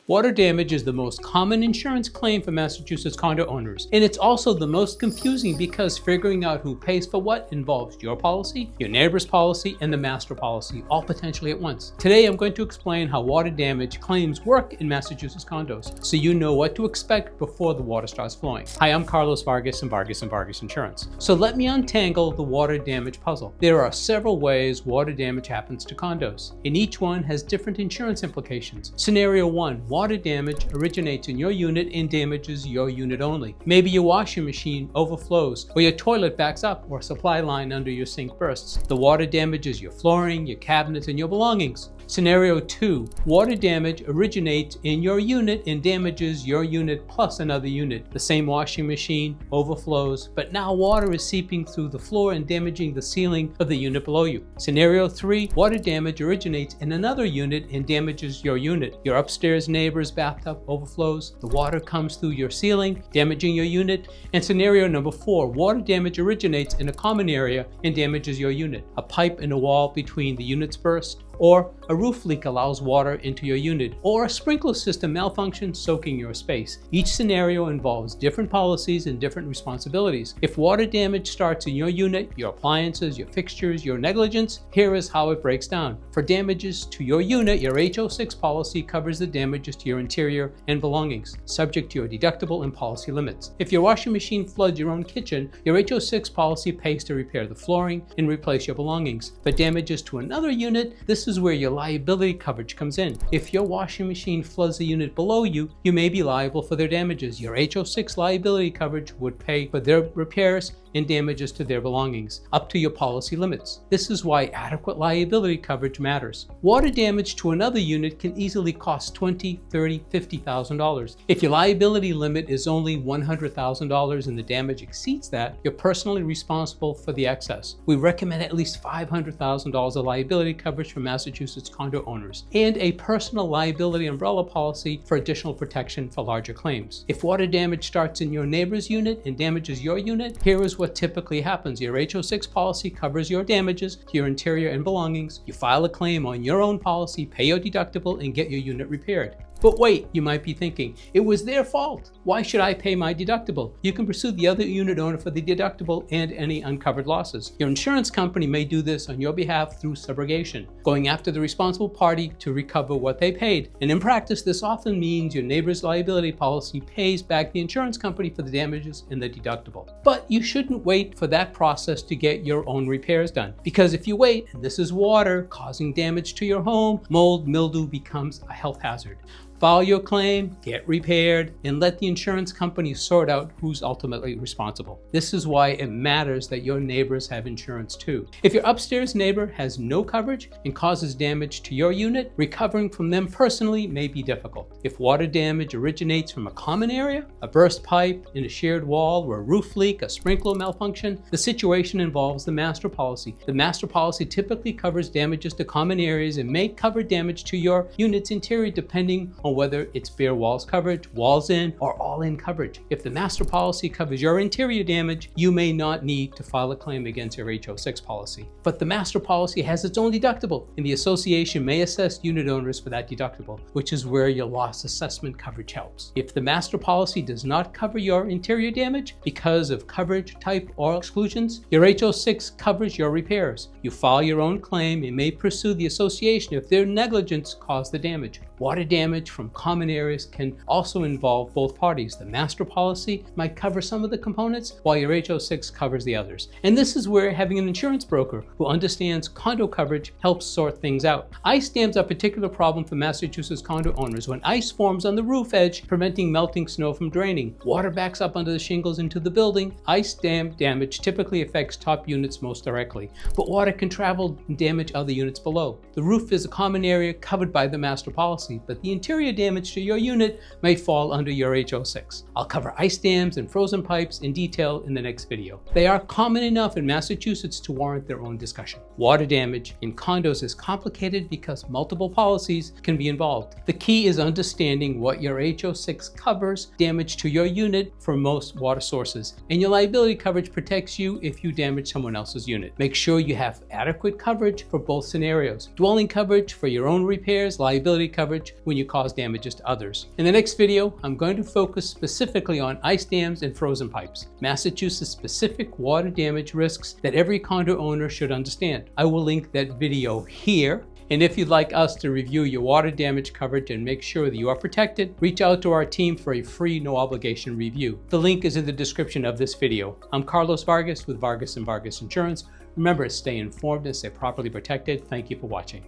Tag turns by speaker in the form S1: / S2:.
S1: Water damage is the most common insurance claim for Massachusetts condo owners, and it's also the most confusing because figuring out who pays for what involves your policy, your neighbor's policy, and the master policy, all potentially at once. Today I'm going to explain how water damage claims work in Massachusetts condos, so you know what to expect before the water starts flowing. Hi, I'm Carlos Vargas and Vargas Insurance. So let me untangle the water damage puzzle. There are several ways water damage happens to condos, and each one has different insurance implications. Scenario 1. Water damage originates in your unit and damages your unit only. Maybe your washing machine overflows, or your toilet backs up, or a supply line under your sink bursts. The water damages your flooring, your cabinets, and your belongings. Scenario 2. Water damage originates in your unit and damages your unit plus another unit. The same washing machine overflows, but now water is seeping through the floor and damaging the ceiling of the unit below you. Scenario 3. Water damage originates in another unit and damages your unit. Your upstairs neighbor's bathtub overflows. The water comes through your ceiling, damaging your unit. And scenario number 4. Water damage originates in a common area and damages your unit. A pipe in a wall between the units burst, or a roof leak allows water into your unit, or a sprinkler system malfunctions soaking your space. Each scenario involves different policies and different responsibilities. If water damage starts in your unit, your appliances, your fixtures, your negligence, here is how it breaks down. For damages to your unit, your HO6 policy covers the damages to your interior and belongings, subject to your deductible and policy limits. If your washing machine floods your own kitchen, your HO6 policy pays to repair the flooring and replace your belongings. For damages to another unit, this is where your liability coverage comes in. If your washing machine floods the unit below you, you may be liable for their damages. Your HO6 liability coverage would pay for their repairs and damages to their belongings, up to your policy limits. This is why adequate liability coverage matters. Water damage to another unit can easily cost $20,000, $30,000, $50,000. If your liability limit is only $100,000 and the damage exceeds that, you're personally responsible for the excess. We recommend at least $500,000 of liability coverage for Massachusetts condo owners, and a personal liability umbrella policy for additional protection for larger claims. If water damage starts in your neighbor's unit and damages your unit, here is what typically happens. Your HO6 policy covers your damages to your interior and belongings. You file a claim on your own policy, pay your deductible, and get your unit repaired. But wait, you might be thinking, it was their fault. Why should I pay my deductible? You can pursue the other unit owner for the deductible and any uncovered losses. Your insurance company may do this on your behalf through subrogation, going after the responsible party to recover what they paid. And in practice, this often means your neighbor's liability policy pays back the insurance company for the damages and the deductible. But you shouldn't wait for that process to get your own repairs done, because if you wait, and this is water causing damage to your home, mold, mildew becomes a health hazard. File your claim, get repaired, and let the insurance company sort out who's ultimately responsible. This is why it matters that your neighbors have insurance too. If your upstairs neighbor has no coverage and causes damage to your unit, recovering from them personally may be difficult. If water damage originates from a common area, a burst pipe in a shared wall, or a roof leak, a sprinkler malfunction, the situation involves the master policy. The master policy typically covers damages to common areas and may cover damage to your unit's interior depending on whether it's bare walls coverage, walls in, or all in coverage. If the master policy covers your interior damage, you may not need to file a claim against your HO6 policy. But the master policy has its own deductible, and the association may assess unit owners for that deductible, which is where your loss assessment coverage helps. If the master policy does not cover your interior damage because of coverage type or exclusions, your HO6 covers your repairs. You file your own claim and may pursue the association if their negligence caused the damage. Water damage from common areas can also involve both parties. The master policy might cover some of the components, while your HO6 covers the others. And this is where having an insurance broker who understands condo coverage helps sort things out. Ice dams are a particular problem for Massachusetts condo owners. When ice forms on the roof edge, preventing melting snow from draining, water backs up under the shingles into the building. Ice dam damage typically affects top units most directly, but water can travel and damage other units below. The roof is a common area covered by the master policy, but the interior damage to your unit may fall under your HO6. I'll cover ice dams and frozen pipes in detail in the next video. They are common enough in Massachusetts to warrant their own discussion. Water damage in condos is complicated because multiple policies can be involved. The key is understanding what your HO6 covers damage to your unit for most water sources, and your liability coverage protects you if you damage someone else's unit. Make sure you have adequate coverage for both scenarios. Dwelling coverage for your own repairs, liability coverage coverage when you cause damages to others. In the next video, I'm going to focus specifically on ice dams and frozen pipes, Massachusetts specific water damage risks that every condo owner should understand. I will link that video here. And if you'd like us to review your water damage coverage and make sure that you are protected, reach out to our team for a free no obligation review. The link is in the description of this video. I'm Carlos Vargas with Vargas & Vargas Insurance. Remember, stay informed and stay properly protected. Thank you for watching.